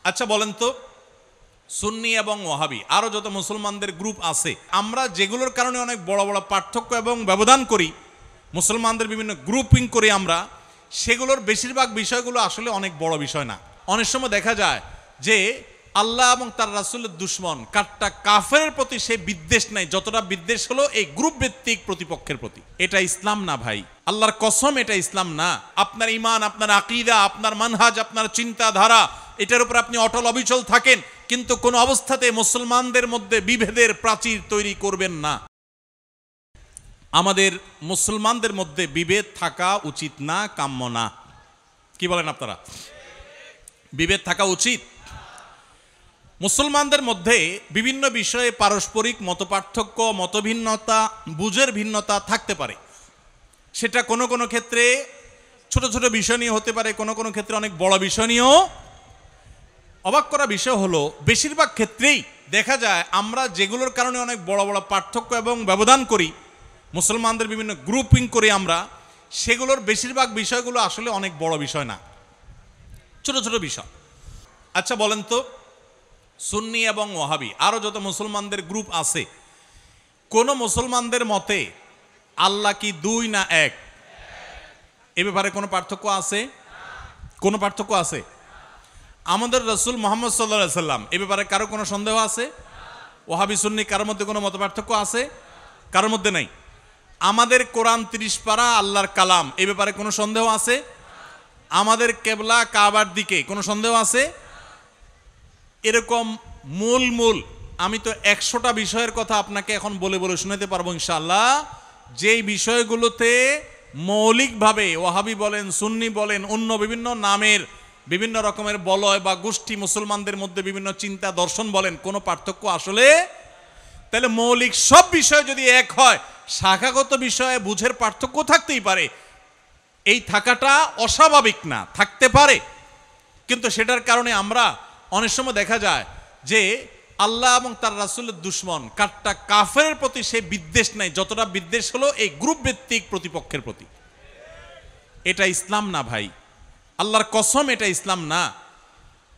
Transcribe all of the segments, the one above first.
আচ্ছা বলেন তো, সুন্নি এবং ওয়াহাবি আরো যত মুসলমানদের গ্রুপ আছে, আমরা যেগুলোর কারণে অনেক বড় বড় পার্থক্য এবং ব্যবধান করি, মুসলমানদের বিভিন্ন গ্রুপিং করি আমরা, সেগুলোর বেশিরভাগ বিষয়গুলো আসলে অনেক বড় বিষয় না। অনেক সময় দেখা যায় যে আল্লাহ এবং তার রাসূলের দুশমন কাট্টা কাফেরের প্রতি সে বিদ্বেষ নাই যতটা বিদ্বেষ হলো এই গ্রুপ ভিত্তিক প্রতিপক্ষের প্রতি। এটা ইসলাম না ভাই, আল্লাহর কসম এটা ইসলাম না। আপনার ঈমান, আপনার আকীদা, আপনার মানহাজ, আপনার চিন্তাধারা, এটার উপর আপনি অটল অবিচল থাকেন, কিন্তু কোন অবস্থাতে মুসলমানদের মধ্যে বিভেদের প্রাচীর তৈরি করবেন না। আমাদের মুসলমানদের মধ্যে বিভেদ থাকা উচিত না, কাম্য না। কি বলেন আপনারা? বিভেদ থাকা উচিত। মুসলমানদের মধ্যে বিভিন্ন বিষয়ে পারস্পরিক মতপার্থক্য, মতভিন্নতা, বুঝের ভিন্নতা থাকতে পারে। সেটা কোনো কোনো ক্ষেত্রে ছোট ছোট বিষয় নিয়ে হতে পারে, কোনো কোনো ক্ষেত্রে অনেক বড় বিষয় নিয়েও। অবাক করা বিষয় হলো, বেশিরভাগ ক্ষেত্রেই দেখা যায় আমরা যেগুলোর কারণে অনেক বড় বড় পার্থক্য এবং ব্যবধান করি, মুসলমানদের বিভিন্ন গ্রুপিং করি আমরা, সেগুলোর বেশিরভাগ বিষয়গুলো আসলে অনেক বড় বিষয় না, ছোট ছোট বিষয়। আচ্ছা বলেন তো, সুন্নি এবং ওয়াহাবি আরো যত মুসলমানদের গ্রুপ আছে, কোন মুসলমানদের মতে আল্লাহ কি দুই না এক? এ ব্যাপারে কোনো পার্থক্য আছে? কোনো পার্থক্য আছে? আমাদের রাসূল মুহাম্মদ সাল্লাল্লাহু আলাইহি সাল্লাম এ ব্যাপারে কারো কোনো সন্দেহ আছে? ওয়াহাবি সুন্নি কারোর মধ্যে কোনো মত পার্থক্য আছে? কারোর মধ্যে নাই। আমাদের কোরআন 30 পারা আল্লাহর কালাম, এ ব্যাপারে কোনো সন্দেহ আছে? আমাদের কেবলা কাবার দিকে কোনো সন্দেহ আছে? এরকম মূল আমি তো 100টা বিষয়ের কথা আপনাকে এখন বলে বলে শোনাতে পারবো ইনশাআল্লাহ, যেই বিষয়গুলোতে মৌলিকভাবে ওয়াহাবি বলেন, সুন্নি বলেন, অন্য বিভিন্ন নামের বিভিন্ন রকমের বলয় বা গোষ্ঠী মুসলমানদের মধ্যে বিভিন্ন চিন্তা দর্শন বলেন, কোনো পার্থক্য আসলে। তাহলে মৌলিক সব বিষয় যদি এক হয়, শাখাগত বিষয়ে বুঝের পার্থক্য থাকতেই পারে। এই থাকাটা অস্বাভাবিক না, থাকতে পারে, কিন্তু সেটার কারণে আমরা অনেক সময় দেখা যায় যে আল্লাহ এবং তার রাসূলের দুশমন কাট্টা কাফেরের প্রতি সে বিদ্বেষ নাই যতটা বিদ্বেষ হলো এই গ্রুপ ভিত্তিক প্রতিপক্ষের প্রতি। এটা ইসলাম না ভাই, আল্লাহর কসম এটা ইসলাম না।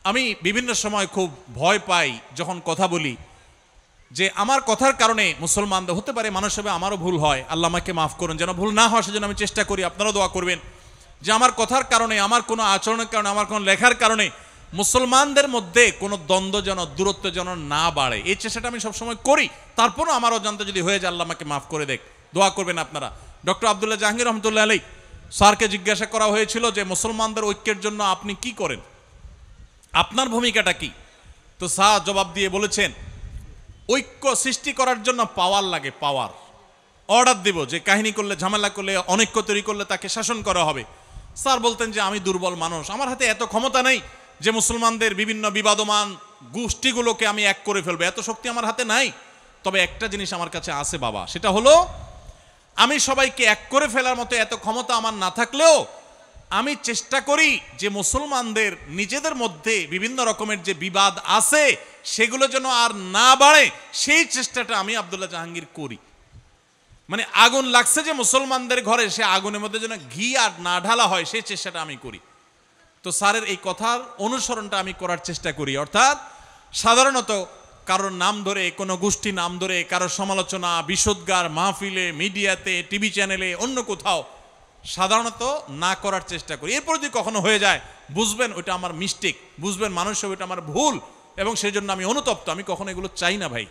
আমি বিভিন্ন সময় খুব ভয় পাই যখন কথা বলি যে আমার কথার কারণে মুসলমানদের হতে পারে, মানুষ হবে, আমারও ভুল হয়, আল্লাহ আমাকে মাফ করুন, যেন ভুল না হয় সেজন্য আমি চেষ্টা করি, আপনারাও দোয়া করবেন যে আমার কথার কারণে, আমার কোনো আচরণের কারণে, আমার কোনো লেখার কারণে মুসলমানদের মধ্যে কোনো দ্বন্দ্ব যেন, দূরত্ব যেন না বাড়ে, এই চেষ্টাটা আমি সবসময় করি। তারপরও আমার অজান্তে যদি হয়ে যায়, আল্লাহ আমাকে মাফ করে দেখ, দোয়া করবেন আপনারা। ডক্টর আব্দুল্লাহ জাহাঙ্গীর রহমতুল্লাহ আলাইহি স্যারকে জিজ্ঞাসা করা হয়েছিল যে মুসলমানদের ঐক্যের জন্য আপনি কি করেন, আপনার ভূমিকাটা কি? তো স্যার জবাব দিয়ে বলেছেন, ঐক্য সৃষ্টি করার জন্য পাওয়ার লাগে, পাওয়ার। অর্ডার দেব যে কাহিনী করলে, ঝামেলা করলে, অনৈক্য তৈরি করলে তাকে শাসন করা হবে। স্যার বলতেন যে আমি দুর্বল মানুষ, আমার হাতে এত ক্ষমতা নেই যে মুসলমানদের বিভিন্ন বিবাদমান গোষ্ঠীগুলোকে আমি এক করে ফেলবো, এত শক্তি আমার হাতে নাই। তবে একটা জিনিস আমার কাছে আছে বাবা, সেটা হলো আমি সবাইকে এক করে ফেলার মতো এত ক্ষমতা আমার না থাকলেও আমি চেষ্টা করি যে মুসলমানদের নিজেদের মধ্যে বিভিন্ন রকমের যে বিবাদ আছে সেগুলো যেন আর না বাড়ে, সেই চেষ্টাটা আমি আব্দুল্লাহ জাহাঙ্গীর করি। মানে আগুন লাগছে যে মুসলমানদের ঘরে, সে আগুনের মধ্যে যেন ঘি আর না ঢালা হয়, সেই চেষ্টাটা আমি করি। তো স্যারের এই কথার অনুসরণটা আমি করার চেষ্টা করি। অর্থাৎ সাধারণত কারোর নাম ধরে, কোনো গোষ্ঠী নাম ধরে কারোর সমালোচনা, বিশোদ্গার মাহফিলে, মিডিয়াতে, টিভি চ্যানেলে, অন্য কোথাও সাধারণত না করার চেষ্টা করি। এরপর যদি কখনো হয়ে যায়, বুঝবেন ওইটা আমার মিস্টেক, বুঝবেন মানুষ হবে ওইটা আমার ভুল, এবং সেই জন্য আমি অনুতপ্ত। আমি কখনো এগুলো চাই না ভাই।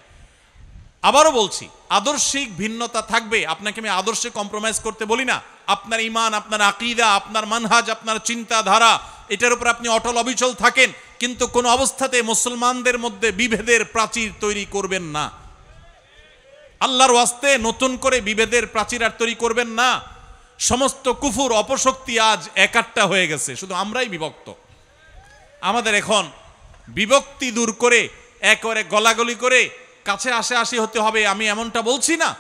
আবারও বলছি, আদর্শিক ভিন্নতা থাকবে, আপনাকে আমি আদর্শে কম্প্রোমাইজ করতে বলি না। আপনার ঈমান, আপনার আকীদা, আপনার মানহাজ, আপনার চিন্তাধারা, এটার উপর আপনি অটল অবিচল থাকেন, কিন্তু কোন অবস্থাতে মুসলমানদের মধ্যে বিভেদের প্রাচীর তৈরি করবেন না। আল্লাহর ওয়াস্তে নতুন করে বিভেদের প্রাচীর আর তৈরি করবেন না। সমস্ত কুফুর অপশক্তি আজ একাট্টা হয়ে গেছে, শুধু আমরাই বিভক্ত। আমাদের এখন বিভক্তি দূর করে একেবারে গলাগলি করে কাছে আসি হতে হবে, আমি এমনটা বলছি না।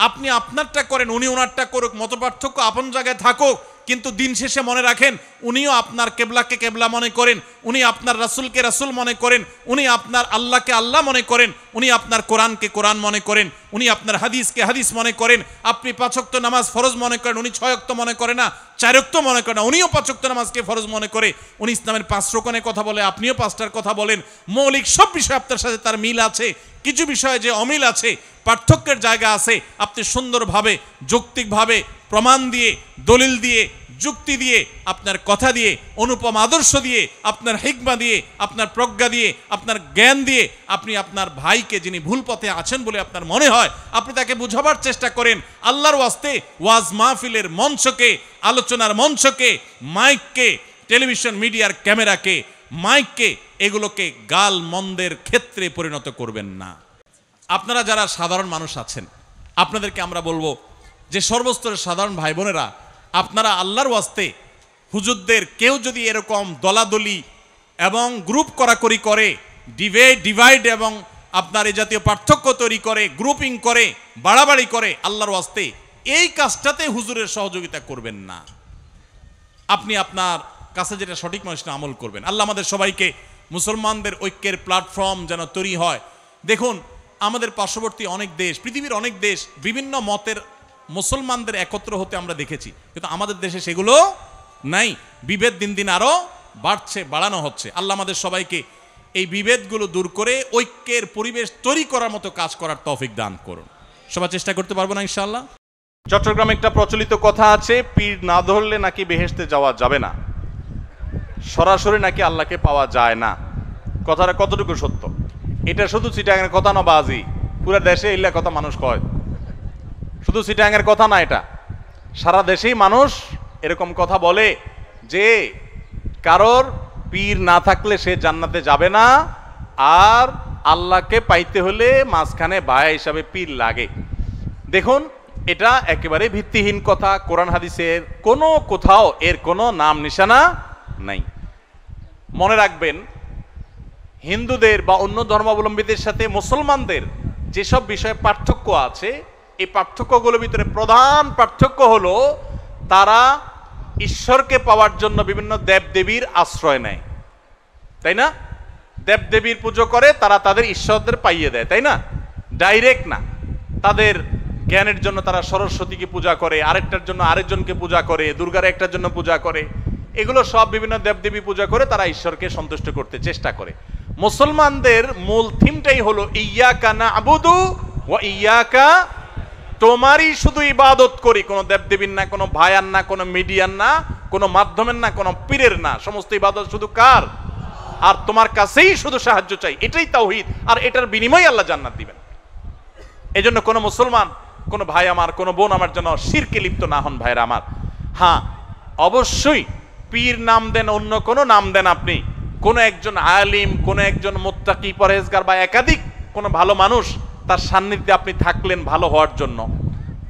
আপনি আপনারটা করেন, উনি ওনারটা করুক, মতপার্থক্য আপন জায়গায় থাকুক, কিন্তু দিন শেষে মনে রাখেন উনিও আপনার কেবলাকে কেবলা মনে করেন, উনি আপনার রাসূলকে রাসূল মনে করেন, উনি আপনার আল্লাহকে আল্লাহ মনে করেন, উনি আপনার কোরআনকে কোরআন মনে করেন, উনি আপনার হাদিসকে হাদিস মনে করেন। আপনি 5 ওয়াক্ত নামাজ ফরজ মনে করেন, উনি 6 ওয়াক্ত মনে করে না, 4 ওয়াক্ত মনে করে না, উনিও 5 ওয়াক্ত নামাজকে ফরজ মনে করে। উনি ইসলামের 5 রকমের কথা বলে, আপনিও 5টার কথা বলেন। মৌলিক সব বিষয় আপনার সাথে তার মিল আছে, কিছু বিষয়ে যে অমিল আছে, পার্থক্যের জায়গা আছে, আপনি সুন্দরভাবে যৌক্তিকভাবে প্রমাণ দিয়ে, দলিল দিয়ে, যুক্তি দিয়ে, আপনার কথা দিয়ে, অনুপম আদর্শ দিয়ে, আপনার হিকমা দিয়ে, আপনার প্রজ্ঞা দিয়ে, আপনার জ্ঞান দিয়ে আপনি আপনার ভাইকে, যিনি ভুল পথে আছেন বলে আপনার মনে হয়, আপনি তাকে বুঝাবার চেষ্টা করেন। আল্লাহর ওয়াস্তে ওয়াজ মাহফিলের মঞ্চকে, আলোচনার মঞ্চকে, মাইককে, টেলিভিশন মিডিয়ার ক্যামেরাকে, মাইককে, এগুলোকে গাল মন্দের ক্ষেত্রে পরিণত করবেন না। আপনারা যারা সাধারণ মানুষ আছেন, আপনাদেরকে আমরা বলবো যে সর্বস্তরের সাধারণ ভাই বোনেরা, আপনারা আল্লাহর ওয়াস্তে হুজুরদের কেউ যদি এরকম দলাদলি এবং গ্রুপ করাকরি করে, ডিভাইড এবং আপনার এই জাতীয় পার্থক্য তৈরি করে, গ্রুপিং করে, বাড়াবাড়ি করে, আল্লাহর ওয়াস্তে এই কাজটাতে হুজুরের সহযোগিতা করবেন না। আপনি আপনার কাছে যেটা সঠিক মানুষ আমল করবেন। আল্লাহ আমাদের সবাইকে মুসলমানদের ঐক্যের প্ল্যাটফর্ম যেন তৈরি হয়। দেখুন, আমাদের পার্শ্ববর্তী অনেক দেশ, পৃথিবীর অনেক দেশ বিভিন্ন মতের মুসলমানদের একত্র হতে আমরা দেখেছি, কিন্তু আমাদের দেশে সেগুলো নাই। বিভেদ দিন দিন আরো বাড়ছে, বাড়ানো হচ্ছে। আল্লাহ আমাদের সবাইকে এই বিভেদগুলো দূর করে ঐক্যের পরিবেশ তৈরি করার মতো কাজ করার তৌফিক দান করুন। সবাই চেষ্টা করতে পারবো না ইনশাআল্লাহ? চট্টগ্রামে একটা প্রচলিত কথা আছে, পীর না ধরলে নাকি বেহেশতে যাওয়া যাবে না, সরাসরি নাকি আল্লাহকে পাওয়া যায় না। কথাটা কতটুকু সত্য? এটা শুধু চিটাগাংয়ের কথা না বাজি, পুরো দেশে এগুলা কথা মানুষ কয়। শুধু চিটাগাংয়ের কথা না, এটা সারা দেশেই মানুষ এরকম কথা বলে যে কারোর পীর না থাকলে সে জান্নাতে যাবে না, আর আল্লাহকে পাইতে হলে মাঝখানে ভায়া হিসাবে পীর লাগে। দেখুন, এটা একেবারে ভিত্তিহীন কথা। কোরআন হাদিসের কোনো কোথাও এর কোনো নাম নিশানা নাই। মনে রাখবেন, হিন্দুদের বা অন্য ধর্মাবলম্বীদের সাথে মুসলমানদের যেসব বিষয়ে পার্থক্য আছে, এই পার্থক্যগুলোর ভিতরে প্রধান পার্থক্য হলো তারা ঈশ্বরকে পাওয়ার জন্য বিভিন্ন দেবদেবীর আশ্রয় নেয়, তাই না? দেবদেবীর পুজো করে, তারা তাদের ঈশ্বরদের পাইয়ে দেয়, তাই না? ডাইরেক্ট না। তাদের জ্ঞানের জন্য তারা সরস্বতীকে পূজা করে, আরেকটার জন্য আরেকজনকে পূজা করে, দুর্গার একটার জন্য পূজা করে। এগুলো সব বিভিন্ন দেবদেবী পূজা করে তারা ঈশ্বরকে সন্তুষ্ট করতে চেষ্টা করে। মুসলমানদের মূল থিমটাই হলো ইয়াকা না'বুদু ওয়া ইয়াকা, তোমারই শুধু ইবাদত করি, কোনো দেবদেবীর না, কোনো ভায়ার না, কোনো মিডিয়ার না, কোনো মাধ্যমের না, কোনো পীরের না, সমস্ত ইবাদত শুধু কার? আর তোমার কাছেই শুধু সাহায্য চাই, এটাই তাওহীদ। আর এটার বিনিময়ে আল্লাহ জান্নাত দিবেন। এজন্য কোনো মুসলমান, কোনো ভাই আমার, কোনো বোন আমার যেন শিরকে লিপ্ত না হন ভাইরা আমার। হ্যাঁ, অবশ্যই পীর নাম দেন, অন্য কোনো নাম দেন, আপনি কোনো একজন আলিম, কোনো একজন মুত্তাকি পরহেজগার বা একাধিক কোনো ভালো মানুষ তার সান্নিধ্যে আপনি থাকলেন ভালো হওয়ার জন্য,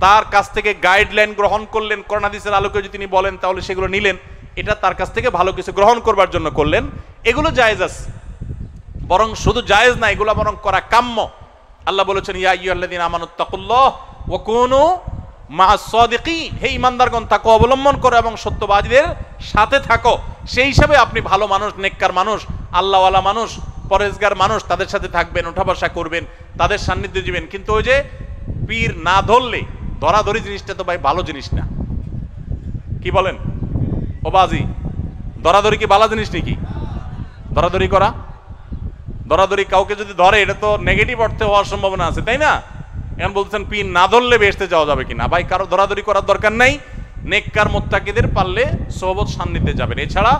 তার কাছ থেকে গাইডলাইন গ্রহণ করলেন, কোরআন হাদিসের আলোকে যদি তিনি বলেন তাহলে সেগুলো নিলেন, এটা তার কাছ থেকে ভালো কিছু গ্রহণ করবার জন্য করলেন, এগুলো জায়েজ আছে। বরং শুধু জায়েজ না, এগুলো বরং করা কাম্য। আল্লাহ বলেছেন, ইয়া আইয়ুহাল্লাযীনা আমানুত্তাকুল্লাহ ওয়া কুনু মা'আস সাদিকিন, হে ঈমানদারগণ তাকওয়া অবলম্বন করো এবং সত্যবাদীদের সাথে থাকো। সেই হিসাবে আপনি ভালো মানুষ, নেককার মানুষ, আল্লাহওয়ালা মানুষ, পরহেজগার মানুষ, তাদের সাথে থাকবেন, ওঠা বসা করবেন, তাদের সান্নিধ্যে দিবেন। কিন্তু ওই যে পীর না ধরলে, ধরাধরি জিনিসটা তো ভাই ভালো জিনিস না। কি বলেন ও বাজি? ধরাধরি কি ভালো জিনিস নাকি? ধরাধরি করা, ধরাধরি কাউকে যদি ধরে, এটা তো নেগেটিভ অর্থে হওয়ার সম্ভাবনা আছে, তাই না? এখন বলছেন পীর না ধরলে বেহেশতে যাওয়া যাবে কিনা? ভাই, কারো ধরাধরি করার দরকার নাই। নেককার মুত্তাকিদের পারলে সোহবত সান্নিধ্যে যাবেন। এছাড়া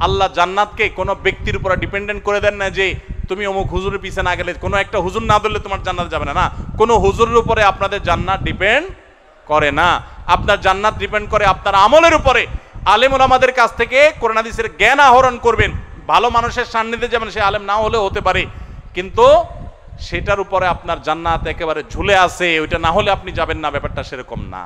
আল্লাহ জান্নাতকে কোনো ব্যক্তির উপর ডিপেন্ডেন্ট করে দেন না যে তুমি অমুক হুজুরের পিছনে না গেলে, কোনো একটা হুজুর না ধরলে তোমার জান্নাত যাবে না। না, কোনো হুজুরের উপরে আপনাদের জান্নাত ডিপেন্ড করে না। আপনার জান্নাত ডিপেন্ড করে আপনার আমলের উপরে। আলেম ওলামাদের কাছ থেকে কোরআন হাদিসের জ্ঞান আহরণ করবেন, ভালো মানুষের সান্নিধ্যে যাবেন, সে আলেম না হলেও হতে পারে, কিন্তু সেটার উপরে আপনার জান্নাত একেবারে ঝুলে আছে, ওইটা না হলে আপনি যাবেন না, ব্যাপারটা সেরকম না।